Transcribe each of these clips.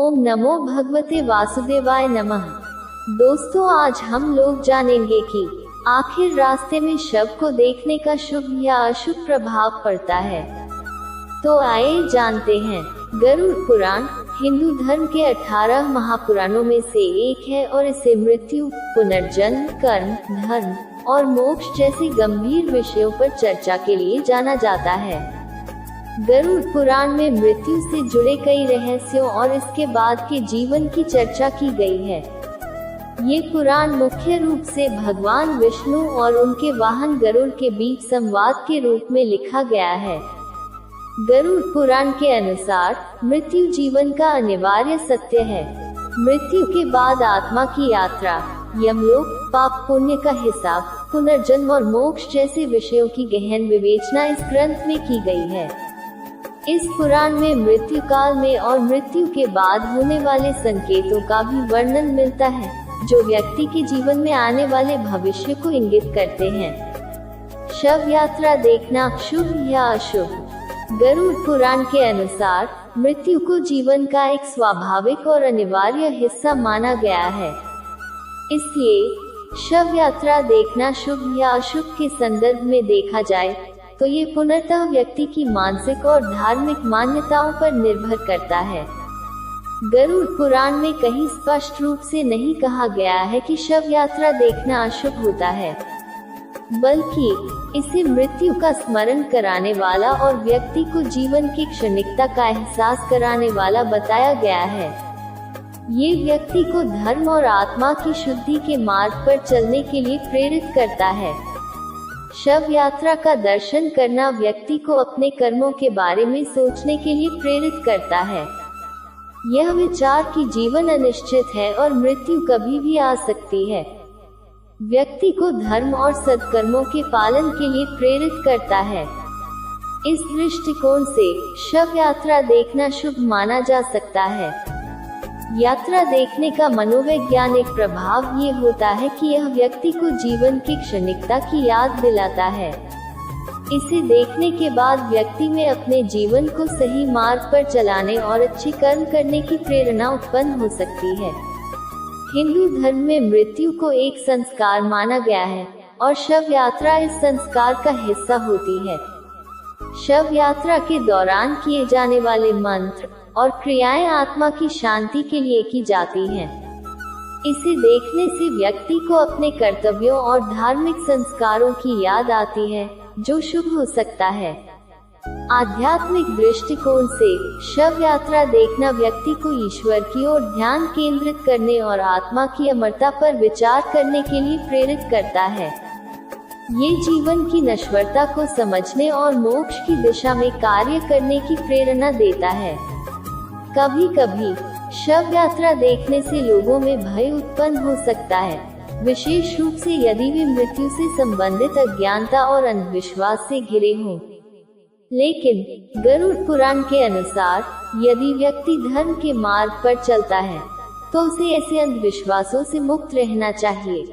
ओम नमो भगवते वासुदेवाय नमः। दोस्तों, आज हम लोग जानेंगे कि आखिर रास्ते में शव को देखने का शुभ या अशुभ प्रभाव पड़ता है। तो आइए जानते हैं। गरुड़ पुराण हिंदू धर्म के 18 महापुराणों में से एक है और इसे मृत्यु, पुनर्जन्म, कर्म, धर्म और मोक्ष जैसे गंभीर विषयों पर चर्चा के लिए जाना जाता है। गरुड़ पुराण में मृत्यु से जुड़े कई रहस्यों और इसके बाद के जीवन की चर्चा की गई है। ये पुराण मुख्य रूप से भगवान विष्णु और उनके वाहन गरुड़ के बीच संवाद के रूप में लिखा गया है। गरुड़ पुराण के अनुसार मृत्यु जीवन का अनिवार्य सत्य है। मृत्यु के बाद आत्मा की यात्रा, यमलोक, पाप पुण्य का हिसाब, पुनर्जन्म और मोक्ष जैसे विषयों की गहन विवेचना इस ग्रंथ में की गई है। इस पुराण में मृत्यु काल में और मृत्यु के बाद होने वाले संकेतों का भी वर्णन मिलता है, जो व्यक्ति के जीवन में आने वाले भविष्य को इंगित करते हैं। शव यात्रा देखना शुभ या अशुभ। गरुड़ पुराण के अनुसार मृत्यु को जीवन का एक स्वाभाविक और अनिवार्य हिस्सा माना गया है। इसलिए शव यात्रा देखना शुभ या अशुभ के संदर्भ में देखा जाए तो ये पुनर्तः व्यक्ति की मानसिक और धार्मिक मान्यताओं पर निर्भर करता है। गरुड़ पुराण में कहीं स्पष्ट रूप से नहीं कहा गया है कि शव यात्रा देखना अशुभ होता है, बल्कि इसे मृत्यु का स्मरण कराने वाला और व्यक्ति को जीवन की क्षणिकता का एहसास कराने वाला बताया गया है। ये व्यक्ति को धर्म और आत्मा की शुद्धि के मार्ग पर चलने के लिए प्रेरित करता है। शव यात्रा का दर्शन करना व्यक्ति को अपने कर्मों के बारे में सोचने के लिए प्रेरित करता है। यह विचार कि जीवन अनिश्चित है और मृत्यु कभी भी आ सकती है, व्यक्ति को धर्म और सत्कर्मों के पालन के लिए प्रेरित करता है। इस दृष्टिकोण से शव यात्रा देखना शुभ माना जा सकता है। यात्रा देखने का मनोवैज्ञानिक प्रभाव ये होता है कि यह व्यक्ति को जीवन की क्षणिकता की याद दिलाता है। इसे देखने के बाद व्यक्ति में अपने जीवन को सही मार्ग पर चलाने और अच्छे कर्म करने की प्रेरणा उत्पन्न हो सकती है। हिंदू धर्म में मृत्यु को एक संस्कार माना गया है और शव यात्रा इस संस्कार का हिस्सा होती है। शव यात्रा के दौरान किए जाने वाले मंत्र और क्रियाएं आत्मा की शांति के लिए की जाती हैं। इसे देखने से व्यक्ति को अपने कर्तव्यों और धार्मिक संस्कारों की याद आती है, जो शुभ हो सकता है। आध्यात्मिक दृष्टिकोण से शव यात्रा देखना व्यक्ति को ईश्वर की ओर ध्यान केंद्रित करने और आत्मा की अमरता पर विचार करने के लिए प्रेरित करता है। ये जीवन की नश्वरता को समझने और मोक्ष की दिशा में कार्य करने की प्रेरणा देता है। कभी कभी शव यात्रा देखने से लोगों में भय उत्पन्न हो सकता है, विशेष रूप से यदि वे मृत्यु से संबंधित अज्ञानता और अंधविश्वास से घिरे हों। लेकिन गरुड़ पुराण के अनुसार यदि व्यक्ति धर्म के मार्ग पर चलता है तो उसे ऐसे अंधविश्वासों से मुक्त रहना चाहिए।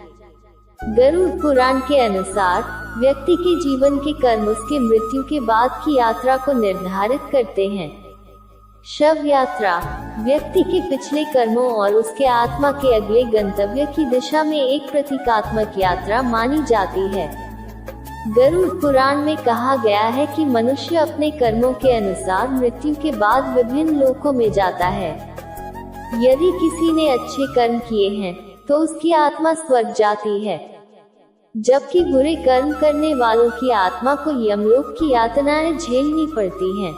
गरुड़ पुराण के अनुसार व्यक्ति के जीवन के कर्म उसके मृत्यु के बाद की यात्रा को निर्धारित करते हैं। शव यात्रा व्यक्ति के पिछले कर्मों और उसके आत्मा के अगले गंतव्य की दिशा में एक प्रतीकात्मक यात्रा मानी जाती है। गरुड़ पुराण में कहा गया है कि मनुष्य अपने कर्मों के अनुसार मृत्यु के बाद विभिन्न लोकों में जाता है। यदि किसी ने अच्छे कर्म किए हैं तो उसकी आत्मा स्वर्ग जाती है, जबकि बुरे कर्म करने वालों की आत्मा को यमलोक की यातनाएं झेलनी पड़ती हैं।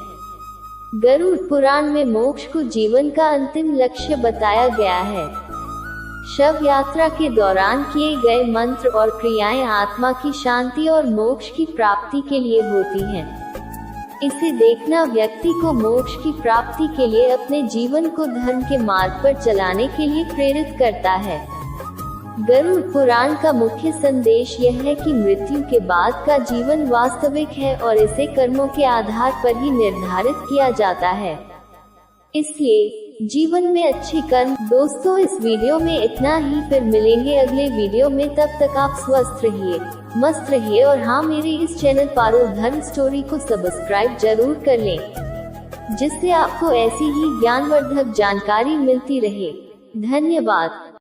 गरुड़ पुराण में मोक्ष को जीवन का अंतिम लक्ष्य बताया गया है। शव यात्रा के दौरान किए गए मंत्र और क्रियाएं आत्मा की शांति और मोक्ष की प्राप्ति के लिए होती हैं। इसे देखना व्यक्ति को मोक्ष की प्राप्ति के लिए अपने जीवन को धर्म के मार्ग पर चलाने के लिए प्रेरित करता है। गरुड़ पुराण का मुख्य संदेश यह है कि मृत्यु के बाद का जीवन वास्तविक है और इसे कर्मों के आधार पर ही निर्धारित किया जाता है। इसलिए जीवन में अच्छे कर्म। दोस्तों, इस वीडियो में इतना ही। फिर मिलेंगे अगले वीडियो में। तब तक आप स्वस्थ रहिए, मस्त रहिए और हाँ, मेरे इस चैनल पारुल धर्म स्टोरी को सब्सक्राइब जरूर कर लें। जिससे आपको ऐसी ही ज्ञानवर्धक जानकारी मिलती रहे। धन्यवाद।